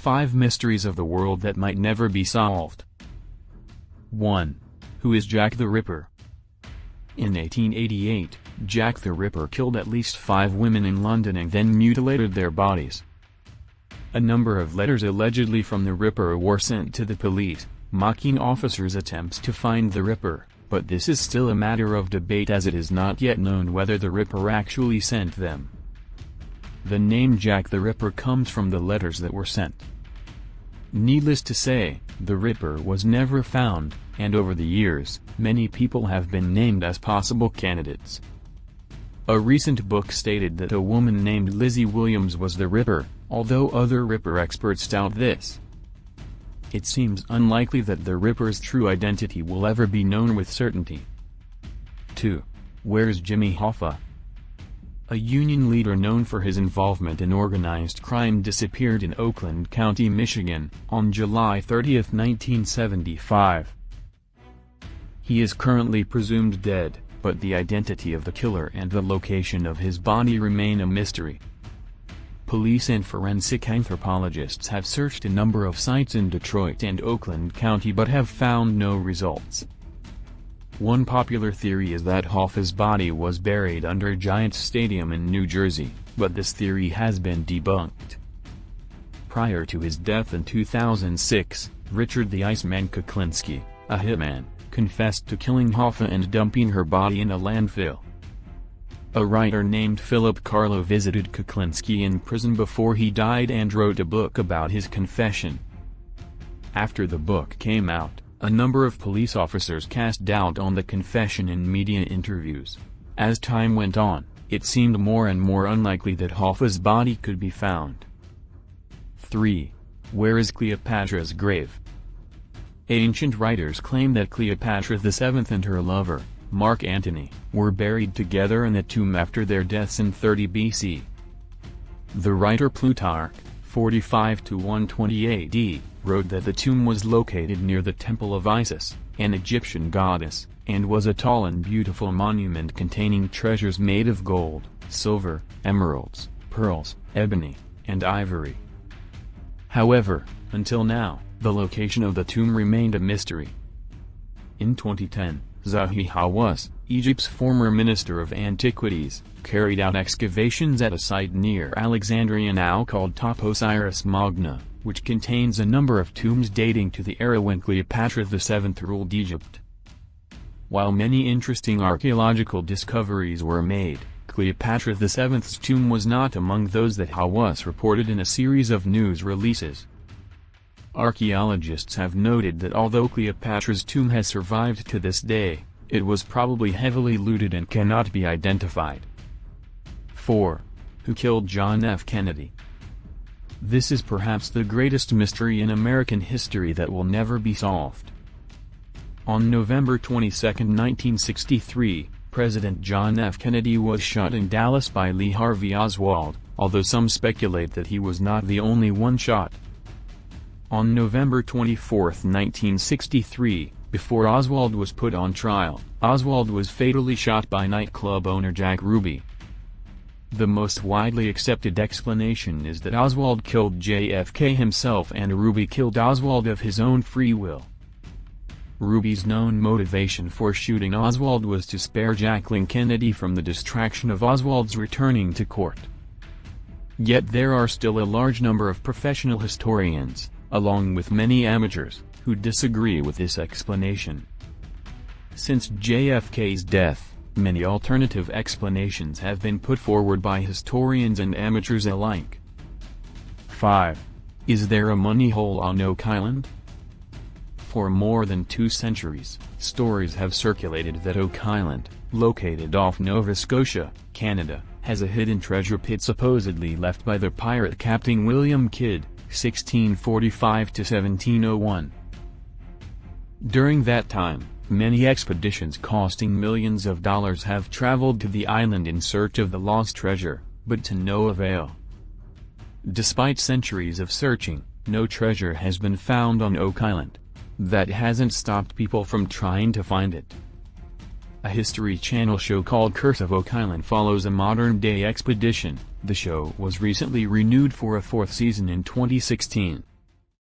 5 mysteries of the world that might never be solved. 1. Who is Jack the Ripper? In 1888, Jack the Ripper killed at least 5 women in London and then mutilated their bodies. A number of letters allegedly from the Ripper were sent to the police, mocking officers' attempts to find the Ripper, but this is still a matter of debate as it is not yet known whether the Ripper actually sent them. The name Jack the Ripper comes from the letters that were sent. Needless to say, the Ripper was never found, and over the years, many people have been named as possible candidates. A recent book stated that a woman named Lizzie Williams was the Ripper, although other Ripper experts doubt this. It seems unlikely that the Ripper's true identity will ever be known with certainty. 2. Where's Jimmy Hoffa? A Union leader known for his involvement in organized crime disappeared in Oakland County, Michigan, on July 30, 1975. He is currently presumed dead, but the identity of the killer and the location of his body remain a mystery. Police and forensic anthropologists have searched a number of sites in Detroit and Oakland County but have found no results. One popular theory is that Hoffa's body was buried under Giants Stadium in New Jersey, but this theory has been debunked. Prior to his death in 2006, Richard the Iceman Kuklinski, a hitman, confessed to killing Hoffa and dumping her body in a landfill. A writer named Philip Carlo visited Kuklinski in prison before he died and wrote a book about his confession. After the book came out, a number of police officers cast doubt on the confession in media interviews. As time went on, it seemed more and more unlikely that Hoffa's body could be found. 3. Where is Cleopatra's grave? Ancient writers claim that Cleopatra VII and her lover, Mark Antony, were buried together in a tomb after their deaths in 30 BC. The writer Plutarch, 45–120 AD, wrote that the tomb was located near the Temple of Isis, an Egyptian goddess, and was a tall and beautiful monument containing treasures made of gold, silver, emeralds, pearls, ebony, and ivory. However, until now, the location of the tomb remained a mystery. In 2010, Zahi Hawass, Egypt's former Minister of Antiquities, carried out excavations at a site near Alexandria now called Top Osiris Magna, which contains a number of tombs dating to the era when Cleopatra VII ruled Egypt. While many interesting archaeological discoveries were made, Cleopatra VII's tomb was not among those that Hawass reported in a series of news releases. Archaeologists have noted that although Cleopatra's tomb has survived to this day, it was probably heavily looted and cannot be identified. 4. Who killed John F. Kennedy? This is perhaps the greatest mystery in American history that will never be solved. On November 22, 1963, President John F. Kennedy was shot in Dallas by Lee Harvey Oswald, although some speculate that he was not the only one shot. On November 24, 1963, before Oswald was put on trial, Oswald was fatally shot by nightclub owner Jack Ruby. The most widely accepted explanation is that Oswald killed JFK himself and Ruby killed Oswald of his own free will. Ruby's known motivation for shooting Oswald was to spare Jacqueline Kennedy from the distraction of Oswald's returning to court. Yet there are still a large number of professional historians, along with many amateurs, who disagree with this explanation. Since JFK's death, many alternative explanations have been put forward by historians and amateurs alike. 5. Is there a money hole on Oak Island? For more than 2 centuries, stories have circulated that Oak Island, located off Nova Scotia, Canada, has a hidden treasure pit supposedly left by the pirate Captain William Kidd, 1645–1701. During that time, many expeditions costing millions of dollars have traveled to the island in search of the lost treasure, but to no avail. Despite centuries of searching, no treasure has been found on Oak Island. That hasn't stopped people from trying to find it. A History Channel show called Curse of Oak Island follows a modern-day expedition. The show was recently renewed for a 4th season in 2016.